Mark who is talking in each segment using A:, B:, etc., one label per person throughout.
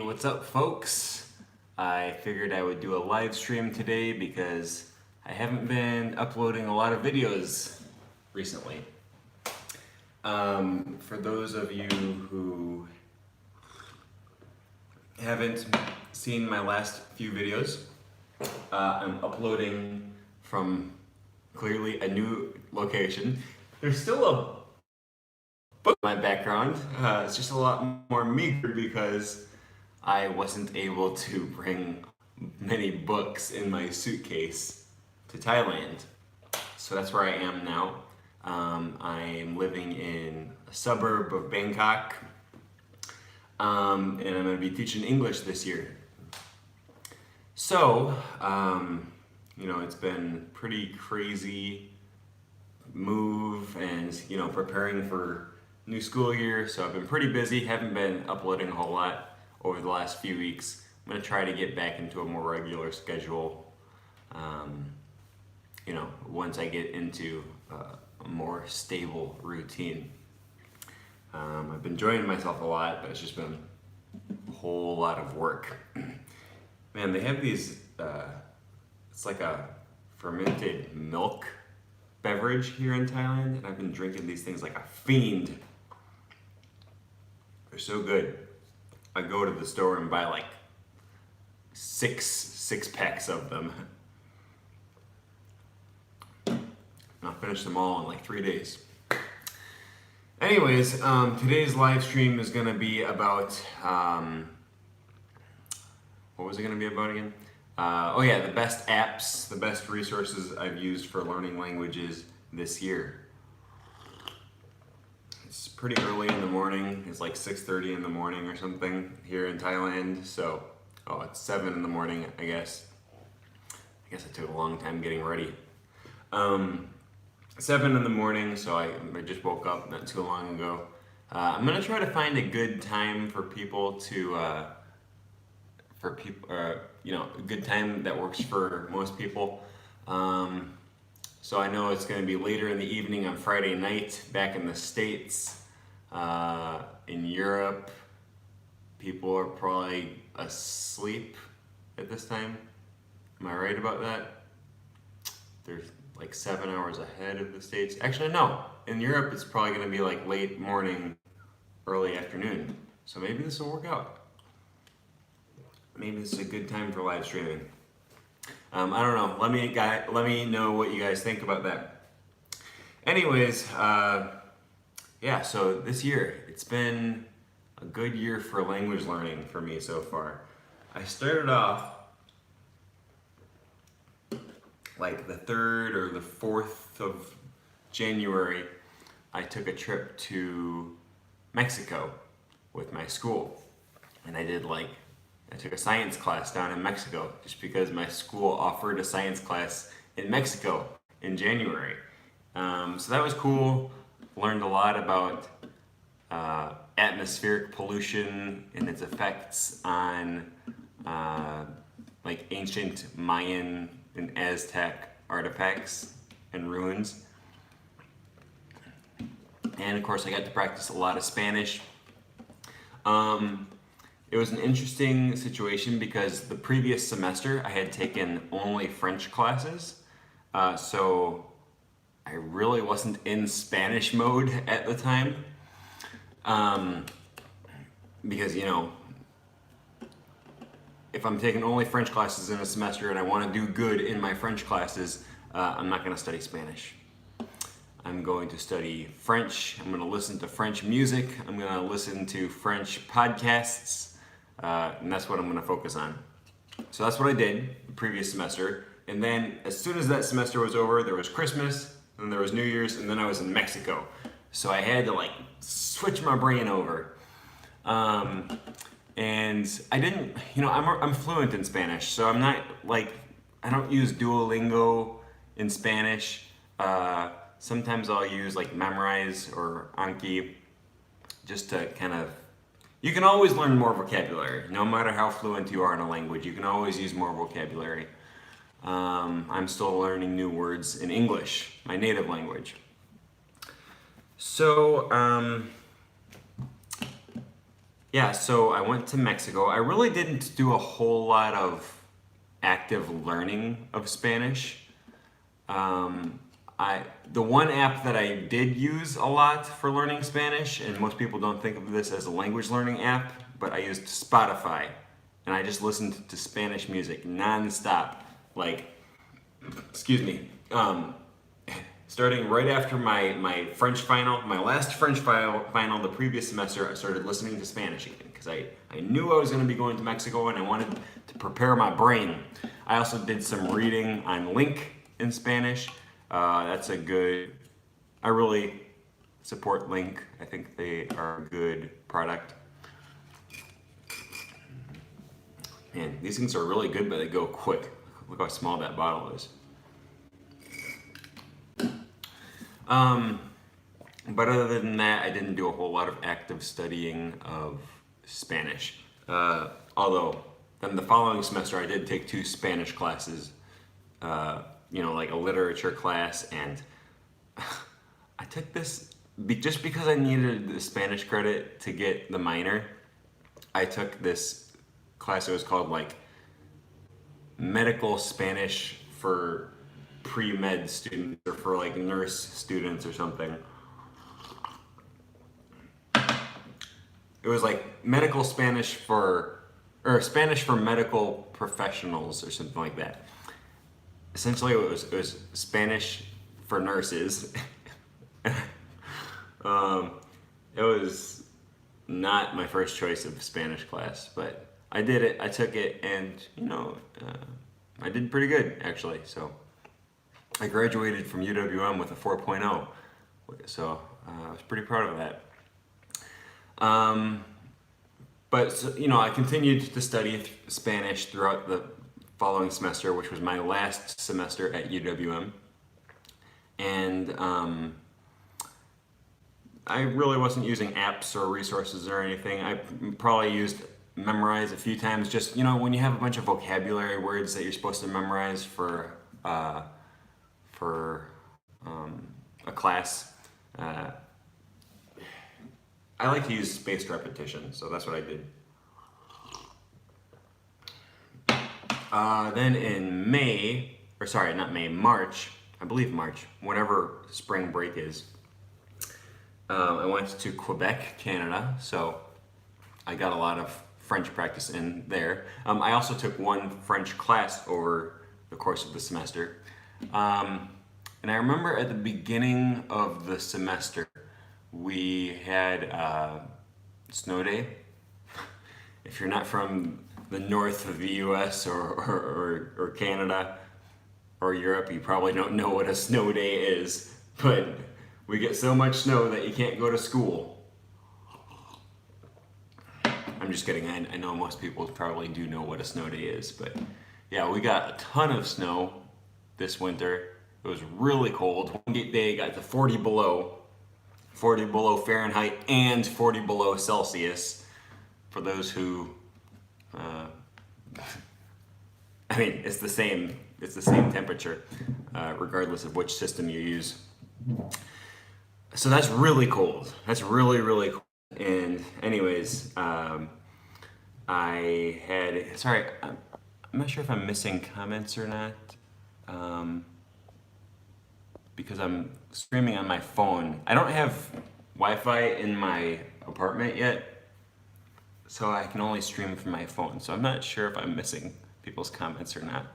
A: What's up, folks? I figured I would do a live stream today because I haven't been uploading a lot of videos recently. For those of you who haven't seen my last few videos, I'm uploading from clearly a new location. There's still a book in my background. It's just a lot more meager because I wasn't able to bring many books in my suitcase to Thailand. So that's where I am now. I'm living in a suburb of Bangkok, and I'm going to be teaching English this year. So, it's been pretty crazy move and, preparing for new school year. So I've been pretty busy, haven't been uploading a whole lot over the last few weeks. I'm going to try to get back into a more regular schedule, once I get into a more stable routine. I've been enjoying myself a lot, but it's just been a whole lot of work. Man, they have these, it's like a fermented milk beverage here in Thailand, and I've been drinking these things like a fiend. They're so good. I go to the store and buy like six packs of them. I'll finish them all in like 3 days. Anyways, today's live stream is going to be about, what was it going to be about again? The best apps, the best resources I've used for learning languages this year. It's pretty early in the morning. It's like 6:30 in the morning or something here in Thailand. So, it's 7 in the morning, I guess. I guess I took a long time getting ready. 7 in the morning, so I just woke up not too long ago. I'm gonna try to find a good time for people to, a good time that works for most people. So I know it's going to be later in the evening on Friday night back in the States. In Europe, people are probably asleep at this time. Am I right about that? There's like 7 hours ahead of the States. Actually, no. In Europe, it's probably going to be like late morning, early afternoon. So maybe this will work out. Maybe this is a good time for live streaming. I don't know. Let me know what you guys think about that. Anyways, so this year, it's been a good year for language learning for me so far. I started off like the 3rd or the 4th of January, I took a trip to Mexico with my school. And I took a science class down in Mexico just because my school offered a science class in Mexico in January. So that was cool. Learned a lot about atmospheric pollution and its effects on ancient Mayan and Aztec artifacts and ruins. And of course I got to practice a lot of Spanish. It was an interesting situation because the previous semester I had taken only French classes, so I really wasn't in Spanish mode at the time, because if I'm taking only French classes in a semester and I want to do good in my French classes, I'm not going to study Spanish. I'm going to study French. I'm going to listen to French music. I'm going to listen to French podcasts. And that's what I'm going to focus on. So that's what I did the previous semester. And then as soon as that semester was over, there was Christmas, and there was New Year's, and then I was in Mexico. So I had to switch my brain over. And I didn't, I'm fluent in Spanish, so I'm not I don't use Duolingo in Spanish. Sometimes I'll use Memrise or Anki just to you can always learn more vocabulary. No matter how fluent you are in a language, you can always use more vocabulary. I'm still learning new words in English, my native language. So, Yeah, so I went to Mexico. I really didn't do a whole lot of active learning of Spanish. Um, the one app that I did use a lot for learning Spanish, and most people don't think of this as a language learning app, but I used Spotify, and I just listened to Spanish music nonstop. Like, excuse me, starting right after my French final, my last French final the previous semester, I started listening to Spanish again because I knew I was going to be going to Mexico and I wanted to prepare my brain. I also did some reading on LingQ in Spanish. That's a good, I really support LingQ. I think they are a good product. Man, these things are really good, but they go quick. Look how small that bottle is. But other than that, I didn't do a whole lot of active studying of Spanish. Although, then the following semester I did take 2 Spanish classes, like a literature class, and I took this just because I needed the Spanish credit to get the minor. I took this class. It was called like medical Spanish for pre-med students or for like nurse students or something. It was like medical Spanish or Spanish for medical professionals or something like that. Essentially, it was Spanish for nurses. It was not my first choice of Spanish class, but I did it. I took it, and I did pretty good actually. So I graduated from UWM with a 4.0, so I was pretty proud of that. But I continued to study Spanish throughout the following semester, which was my last semester at UWM, and I really wasn't using apps or resources or anything. I probably used Memorize a few times. Just when you have a bunch of vocabulary words that you're supposed to memorize for a class. I like to use spaced repetition, so that's what I did. Then in March, I believe March, whenever spring break is, I went to Quebec, Canada, so I got a lot of French practice in there. I also took 1 French class over the course of the semester. And I remember at the beginning of the semester, we had snow day. If you're not from the north of the US or Canada or Europe, you probably don't know what a snow day is, but we get so much snow that you can't go to school. I'm just kidding. I know most people probably do know what a snow day is, but yeah, we got a ton of snow this winter. It was really cold. One day got to 40 below Fahrenheit and 40 below Celsius. For those who, it's the same temperature, regardless of which system you use. So that's really cold. That's really, really cold. And anyways, I'm not sure if I'm missing comments or not, because I'm streaming on my phone. I don't have Wi-Fi in my apartment yet, so I can only stream from my phone. So I'm not sure if I'm missing people's comments or not.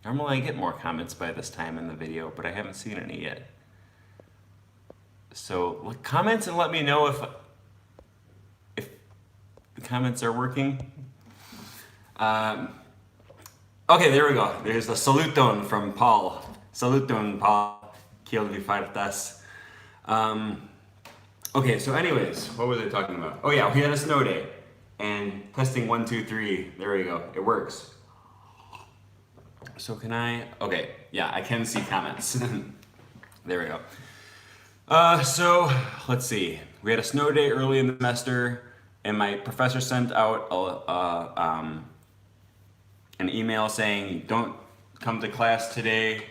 A: Normally I get more comments by this time in the video, but I haven't seen any yet. So comments and let me know if the comments are working. Okay, there we go. There's a saluton from Paul. Saluton, Paul. Kiel vi fartas. Okay, so anyways, what was I talking about? Oh yeah, we had a snow day. And testing 1, 2, 3. There we go. It works. So okay, yeah, I can see comments. There we go. So let's see. We had a snow day early in the semester, and my professor sent out an email saying, "Don't come to class today.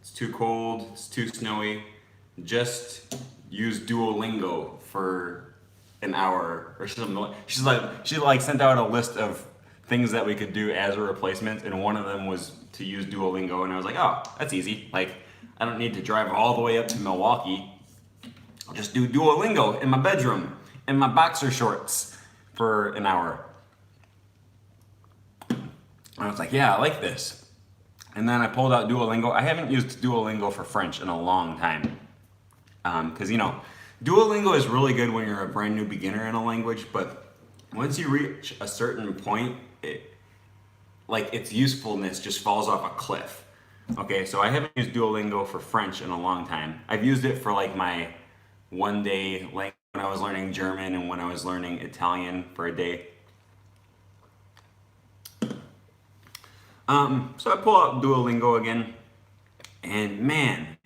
A: It's too cold. It's too snowy. Just use Duolingo for an hour or something. She sent out a list of things that we could do as a replacement, and one of them was to use Duolingo, and I was like, oh, that's easy. Like, I don't need to drive all the way up to Milwaukee. I'll just do Duolingo in my bedroom in my boxer shorts for an hour. And I was like, yeah, I like this. And then I pulled out Duolingo. I haven't used Duolingo for French in a long time. Because, Duolingo is really good when you're a brand new beginner in a language, but once you reach a certain point, its usefulness just falls off a cliff. Okay, so I haven't used Duolingo for French in a long time. I've used it for like my one day, like when I was learning German and when I was learning Italian for a day. So I pull out Duolingo again, and man,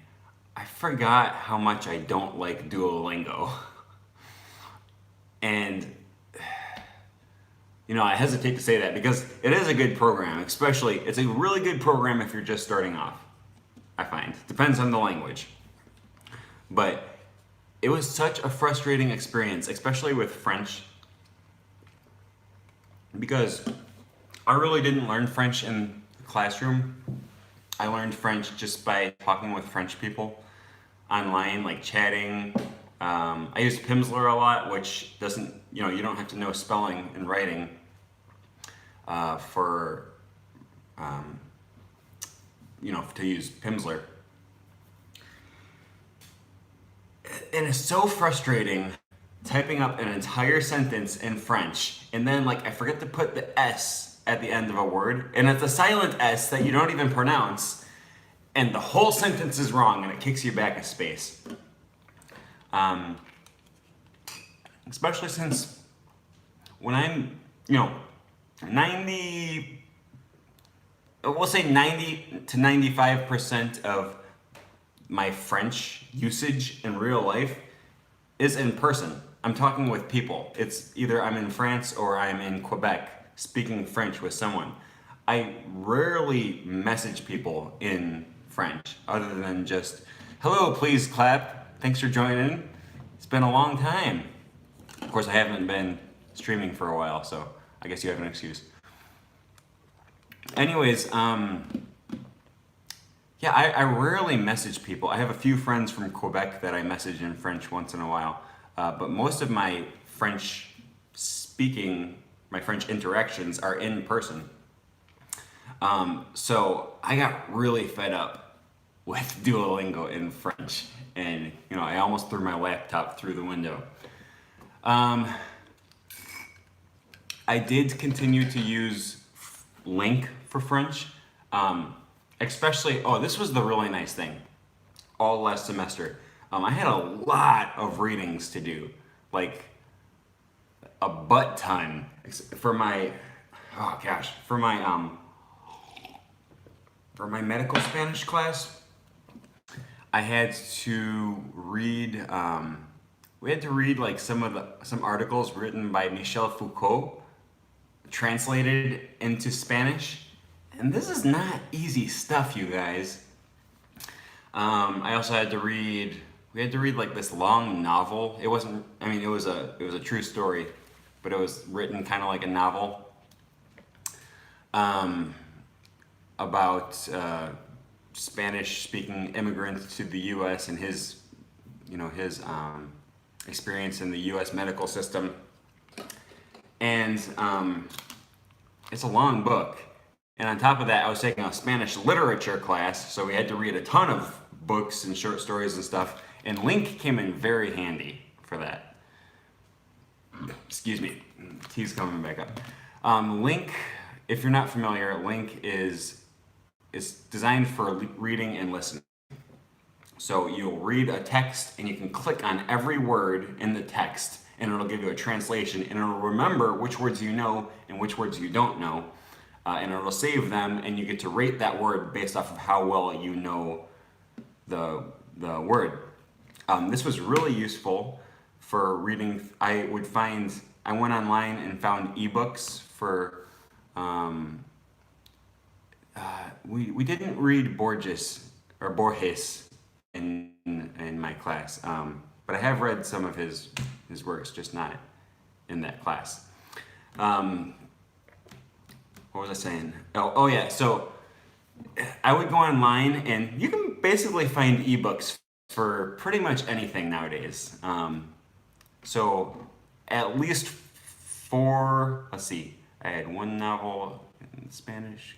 A: I forgot how much I don't like Duolingo. And I hesitate to say that because it is a good program, especially it's a really good program if you're just starting off. I find depends on the language, but it was such a frustrating experience, especially with French, because I really didn't learn French in the classroom. I learned French just by talking with French people online, like chatting. I used Pimsleur a lot, which doesn't, you don't have to know spelling and writing to use Pimsleur. And it's so frustrating typing up an entire sentence in French, and then I forget to put the S at the end of a word, and it's a silent S that you don't even pronounce, and the whole sentence is wrong, and it kicks you back a space. Especially since when I'm, 90 to 95% of my French usage in real life is in person. I'm talking with people. It's either I'm in France or I'm in Quebec speaking French with someone. I rarely message people in French other than just, hello, please clap. Thanks for joining. It's been a long time. Of course, I haven't been streaming for a while, so I guess you have an excuse. Anyways, I rarely message people. I have a few friends from Quebec that I message in French once in a while, but most of my French interactions are in person. So I got really fed up with Duolingo in French, and I almost threw my laptop through the window. I did continue to use LingQ for French. Especially, this was the really nice thing. All last semester, I had a lot of readings to do, like a butt ton for my medical Spanish class. I had to read. We had to read some articles written by Michel Foucault, translated into Spanish. And this is not easy stuff, you guys. I also had to read. We had to read this long novel. It wasn't. It was a true story, but it was written kind of like a novel. About Spanish-speaking immigrants to the U.S. and his experience in the U.S. medical system. And it's a long book. And on top of that, I was taking a Spanish literature class, so we had to read a ton of books and short stories and stuff. And LingQ came in very handy for that. Excuse me, tea's coming back up. LingQ, if you're not familiar, LingQ is designed for reading and listening. So you'll read a text and you can click on every word in the text and it'll give you a translation and it'll remember which words you know and which words you don't know. And it'll save them, and you get to rate that word based off of how well you know the word. This was really useful for reading. I went online and found ebooks for. We didn't read Borges in my class. But I have read some of his works, just not in that class. What was I saying? Oh yeah, so I would go online and you can basically find ebooks for pretty much anything nowadays. So at least four, let's see, I had one novel in Spanish,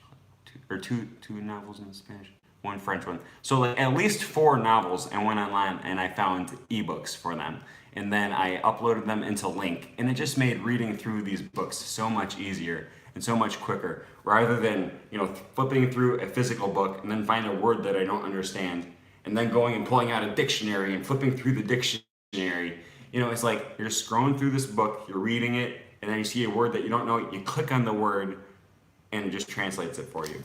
A: two novels in Spanish, one French one. So like at least four novels, and went online and I found ebooks for them. And then I uploaded them into LingQ, and it just made reading through these books so much easier and so much quicker, rather than, you know, flipping through a physical book and then find a word that I don't understand, and then going and pulling out a dictionary and flipping through the dictionary. You know, it's like you're scrolling through this book, you're reading it, and then you see a word that you don't know, you click on the word, and it just translates it for you.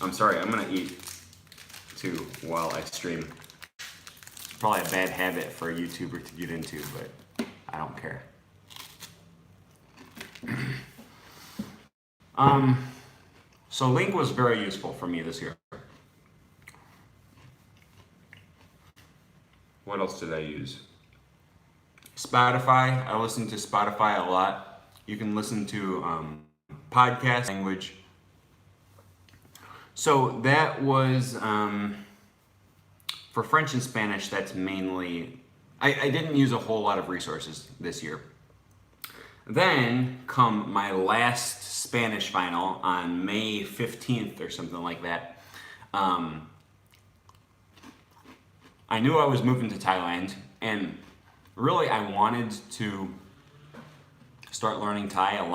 A: I'm sorry, I'm gonna eat too while I stream. Probably a bad habit for a YouTuber to get into, but I don't care. So LingQ was very useful for me this year. What else did I use? Spotify. I listen to Spotify a lot. You can listen to podcast language. So that was for French and Spanish. That's mainly. I didn't use a whole lot of resources this year. Then come my last Spanish final on May 15th or something like that. I knew I was moving to Thailand, and really I wanted to start learning Thai along